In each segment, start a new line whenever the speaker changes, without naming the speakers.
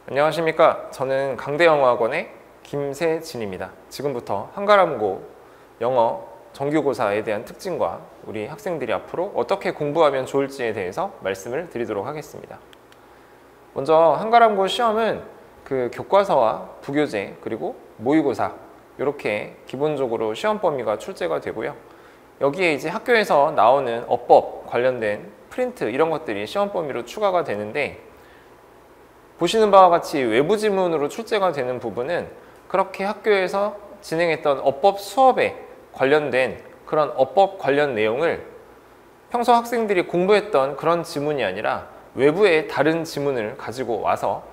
안녕하십니까. 저는 강대영어학원의 김세진입니다. 지금부터 한가람고 영어 정규고사에 대한 특징과 우리 학생들이 앞으로 어떻게 공부하면 좋을지에 대해서 말씀을 드리도록 하겠습니다. 먼저 한가람고 시험은 그 교과서와 부교재 그리고 모의고사 이렇게 기본적으로 시험 범위가 출제가 되고요. 여기에 이제 학교에서 나오는 어법 관련된 프린트 이런 것들이 시험 범위로 추가가 되는데, 보시는 바와 같이 외부 지문으로 출제가 되는 부분은 그렇게 학교에서 진행했던 어법 수업에 관련된 그런 어법 관련 내용을 평소 학생들이 공부했던 그런 지문이 아니라 외부의 다른 지문을 가지고 와서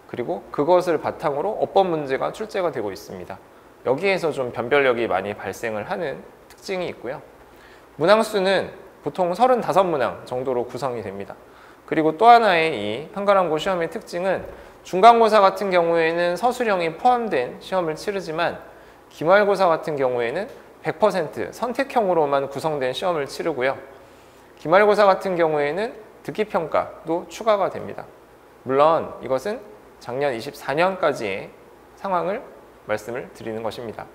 그리고 그것을 바탕으로 어법 문제가 출제가 되고 있습니다. 여기에서 좀 변별력이 많이 발생을 하는 특징이 있고요. 문항수는 보통 35문항 정도로 구성이 됩니다. 그리고 또 하나의 이 한가람고 시험의 특징은 중간고사 같은 경우에는 서술형이 포함된 시험을 치르지만 기말고사 같은 경우에는 100% 선택형으로만 구성된 시험을 치르고요. 기말고사 같은 경우에는 듣기평가도 추가가 됩니다. 물론 이것은 작년 24년까지의 상황을 말씀을 드리는 것입니다.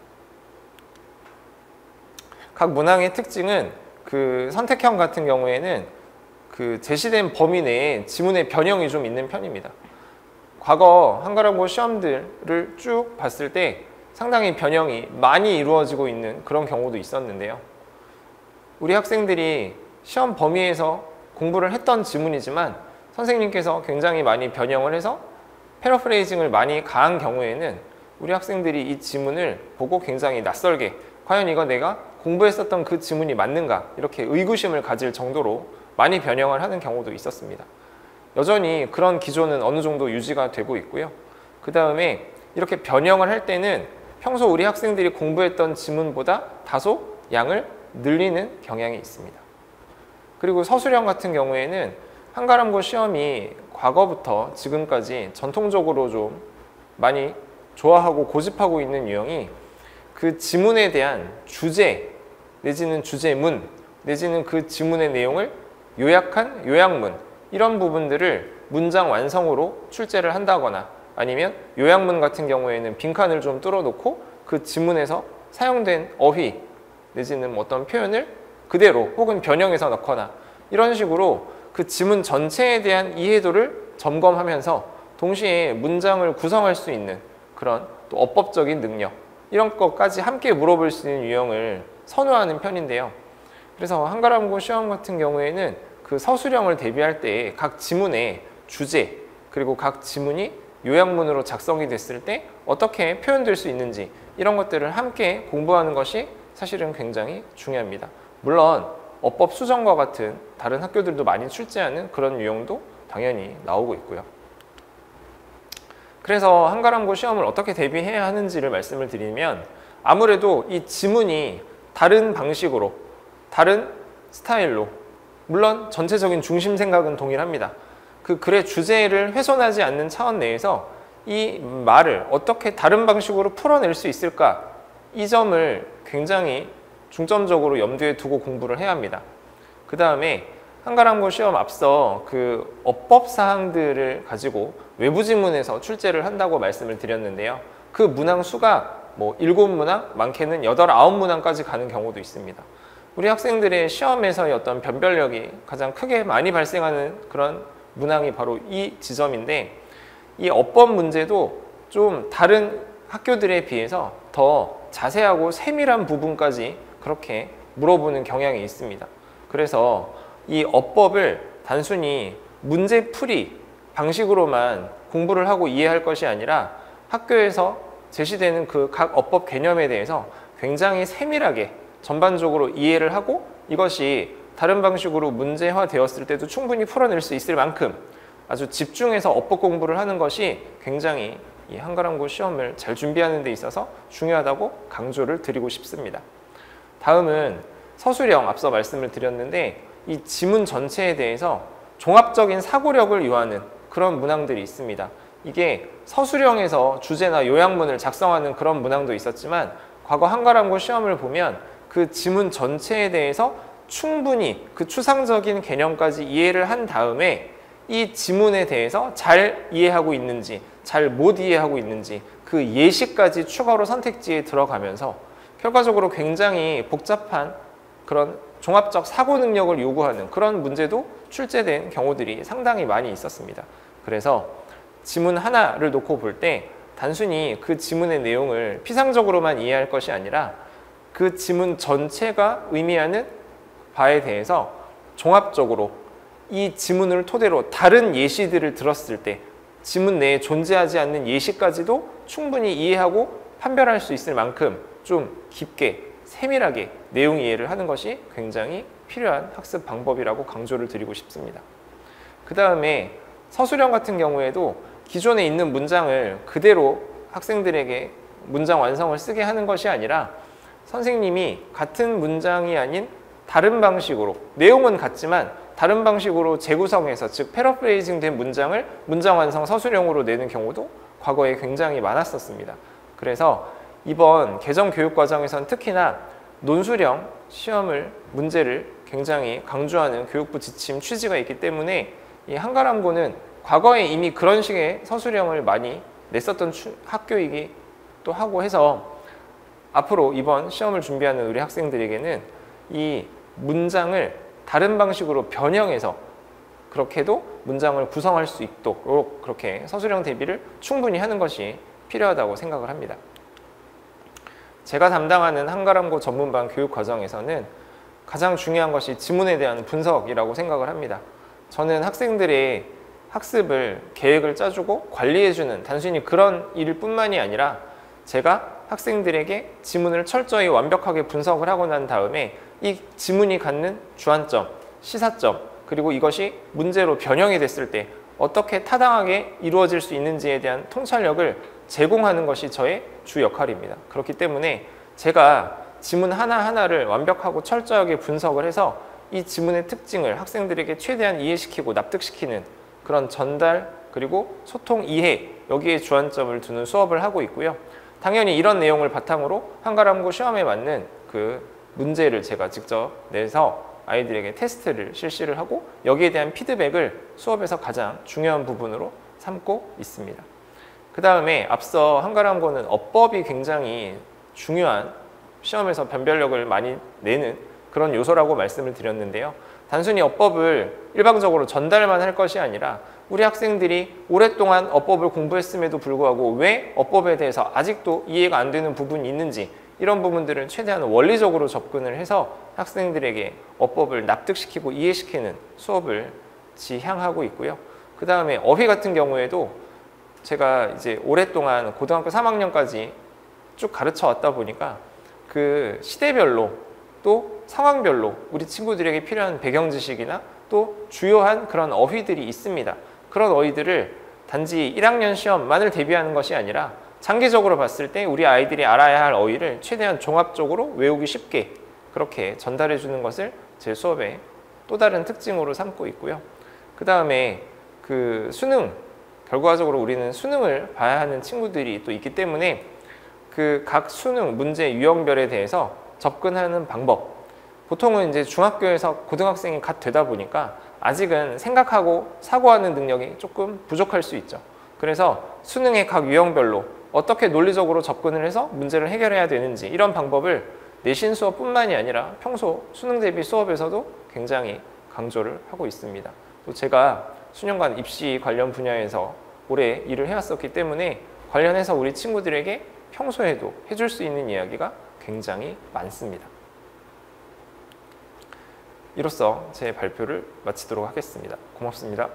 각 문항의 특징은 그 선택형 같은 경우에는 그 제시된 범위 내에 지문의 변형이 좀 있는 편입니다. 과거 한가람고 시험들을 쭉 봤을 때 상당히 변형이 많이 이루어지고 있는 그런 경우도 있었는데요. 우리 학생들이 시험 범위에서 공부를 했던 지문이지만 선생님께서 굉장히 많이 변형을 해서 패러프레이징을 많이 가한 경우에는 우리 학생들이 이 지문을 보고 굉장히 낯설게 과연 이거 내가 공부했었던 그 지문이 맞는가 이렇게 의구심을 가질 정도로 많이 변형을 하는 경우도 있었습니다. 여전히 그런 기조는 어느 정도 유지가 되고 있고요. 그 다음에 이렇게 변형을 할 때는 평소 우리 학생들이 공부했던 지문보다 다소 양을 늘리는 경향이 있습니다. 그리고 서술형 같은 경우에는 한가람고 시험이 과거부터 지금까지 전통적으로 좀 많이 좋아하고 고집하고 있는 유형이 그 지문에 대한 주제 내지는 주제문 내지는 그 지문의 내용을 요약한 요약문 이런 부분들을 문장 완성으로 출제를 한다거나 아니면 요약문 같은 경우에는 빈칸을 좀 뚫어놓고 그 지문에서 사용된 어휘 내지는 어떤 표현을 그대로 혹은 변형해서 넣거나 이런 식으로 그 지문 전체에 대한 이해도를 점검하면서 동시에 문장을 구성할 수 있는 그런 또 어법적인 능력 이런 것까지 함께 물어볼 수 있는 유형을 선호하는 편인데요. 그래서 한가람고 시험 같은 경우에는 그 서술형을 대비할 때 각 지문의 주제 그리고 각 지문이 요약문으로 작성이 됐을 때 어떻게 표현될 수 있는지 이런 것들을 함께 공부하는 것이 사실은 굉장히 중요합니다. 물론 어법 수정과 같은 다른 학교들도 많이 출제하는 그런 유형도 당연히 나오고 있고요. 그래서 한가람고 시험을 어떻게 대비해야 하는지를 말씀을 드리면 아무래도 이 지문이 다른 방식으로 다른 스타일로 물론 전체적인 중심 생각은 동일합니다. 그 글의 주제를 훼손하지 않는 차원 내에서 이 말을 어떻게 다른 방식으로 풀어낼 수 있을까 이 점을 굉장히 중점적으로 염두에 두고 공부를 해야 합니다. 그 다음에 한가람고 시험 앞서 그 어법 사항들을 가지고 외부 지문에서 출제를 한다고 말씀을 드렸는데요. 그 문항 수가 뭐 7문항, 많게는 8, 9문항까지 가는 경우도 있습니다. 우리 학생들의 시험에서의 어떤 변별력이 가장 크게 많이 발생하는 그런 문항이 바로 이 지점인데, 이 어법 문제도 좀 다른 학교들에 비해서 더 자세하고 세밀한 부분까지 그렇게 물어보는 경향이 있습니다. 그래서 이 어법을 단순히 문제풀이 방식으로만 공부를 하고 이해할 것이 아니라 학교에서 제시되는 그 각 어법 개념에 대해서 굉장히 세밀하게 전반적으로 이해를 하고 이것이 다른 방식으로 문제화 되었을 때도 충분히 풀어낼 수 있을 만큼 아주 집중해서 어법 공부를 하는 것이 굉장히 이 한가람고 시험을 잘 준비하는 데 있어서 중요하다고 강조를 드리고 싶습니다. 다음은 서술형 앞서 말씀을 드렸는데 이 지문 전체에 대해서 종합적인 사고력을 요하는 그런 문항들이 있습니다. 이게 서술형에서 주제나 요약문을 작성하는 그런 문항도 있었지만 과거 한가람고 시험을 보면 그 지문 전체에 대해서 충분히 그 추상적인 개념까지 이해를 한 다음에 이 지문에 대해서 잘 이해하고 있는지 잘 못 이해하고 있는지 그 예시까지 추가로 선택지에 들어가면서 결과적으로 굉장히 복잡한 그런 종합적 사고 능력을 요구하는 그런 문제도 출제된 경우들이 상당히 많이 있었습니다. 그래서 지문 하나를 놓고 볼 때 단순히 그 지문의 내용을 피상적으로만 이해할 것이 아니라 그 지문 전체가 의미하는 바에 대해서 종합적으로 이 지문을 토대로 다른 예시들을 들었을 때 지문 내에 존재하지 않는 예시까지도 충분히 이해하고 판별할 수 있을 만큼 좀 깊게 세밀하게 내용 이해를 하는 것이 굉장히 필요한 학습 방법이라고 강조를 드리고 싶습니다. 그 다음에 서술형 같은 경우에도 기존에 있는 문장을 그대로 학생들에게 문장 완성을 쓰게 하는 것이 아니라 선생님이 같은 문장이 아닌 다른 방식으로 내용은 같지만 다른 방식으로 재구성해서 즉 패러프레이징 된 문장을 문장 완성 서술형으로 내는 경우도 과거에 굉장히 많았었습니다. 그래서 이번 개정 교육 과정에선 특히나 논술형 시험을 문제를 굉장히 강조하는 교육부 지침 취지가 있기 때문에 이 한가람고는 과거에 이미 그런 식의 서술형을 많이 냈었던 학교이기도 하고 해서 앞으로 이번 시험을 준비하는 우리 학생들에게는 이 문장을 다른 방식으로 변형해서 그렇게도 문장을 구성할 수 있도록 그렇게 서술형 대비를 충분히 하는 것이 필요하다고 생각을 합니다. 제가 담당하는 한가람고 전문반 교육 과정에서는 가장 중요한 것이 지문에 대한 분석이라고 생각을 합니다. 저는 학생들의 학습을 계획을 짜주고 관리해주는 단순히 그런 일일 뿐만이 아니라 제가 학생들에게 지문을 철저히 완벽하게 분석을 하고 난 다음에 이 지문이 갖는 주안점, 시사점, 그리고 이것이 문제로 변형이 됐을 때 어떻게 타당하게 이루어질 수 있는지에 대한 통찰력을 제공하는 것이 저의 주 역할입니다. 그렇기 때문에 제가 지문 하나하나를 완벽하고 철저하게 분석을 해서 이 지문의 특징을 학생들에게 최대한 이해시키고 납득시키는 그런 전달 그리고 소통 이해 여기에 주안점을 두는 수업을 하고 있고요. 당연히 이런 내용을 바탕으로 한가람고 시험에 맞는 그 문제를 제가 직접 내서 아이들에게 테스트를 실시를 하고 여기에 대한 피드백을 수업에서 가장 중요한 부분으로 삼고 있습니다. 그 다음에 앞서 한가람고는 어법이 굉장히 중요한 시험에서 변별력을 많이 내는 그런 요소라고 말씀을 드렸는데요. 단순히 어법을 일방적으로 전달만 할 것이 아니라 우리 학생들이 오랫동안 어법을 공부했음에도 불구하고 왜 어법에 대해서 아직도 이해가 안 되는 부분이 있는지 이런 부분들은 최대한 원리적으로 접근을 해서 학생들에게 어법을 납득시키고 이해시키는 수업을 지향하고 있고요. 그 다음에 어휘 같은 경우에도 제가 이제 오랫동안 고등학교 3학년까지 쭉 가르쳐 왔다 보니까 그 시대별로 또 상황별로 우리 친구들에게 필요한 배경 지식이나 또 주요한 그런 어휘들이 있습니다. 그런 어휘들을 단지 1학년 시험만을 대비하는 것이 아니라 장기적으로 봤을 때 우리 아이들이 알아야 할 어휘를 최대한 종합적으로 외우기 쉽게 그렇게 전달해 주는 것을 제 수업의 또 다른 특징으로 삼고 있고요. 그 다음에 그 수능, 결과적으로 우리는 수능을 봐야 하는 친구들이 또 있기 때문에 그 각 수능 문제 유형별에 대해서 접근하는 방법, 보통은 이제 중학교에서 고등학생이 갓 되다 보니까 아직은 생각하고 사고하는 능력이 조금 부족할 수 있죠. 그래서 수능의 각 유형별로 어떻게 논리적으로 접근을 해서 문제를 해결해야 되는지 이런 방법을 내신 수업뿐만이 아니라 평소 수능 대비 수업에서도 굉장히 강조를 하고 있습니다. 또 제가 수년간 입시 관련 분야에서 오래 일을 해왔었기 때문에 관련해서 우리 친구들에게 평소에도 해줄 수 있는 이야기가 굉장히 많습니다. 이로써 제 발표를 마치도록 하겠습니다. 고맙습니다.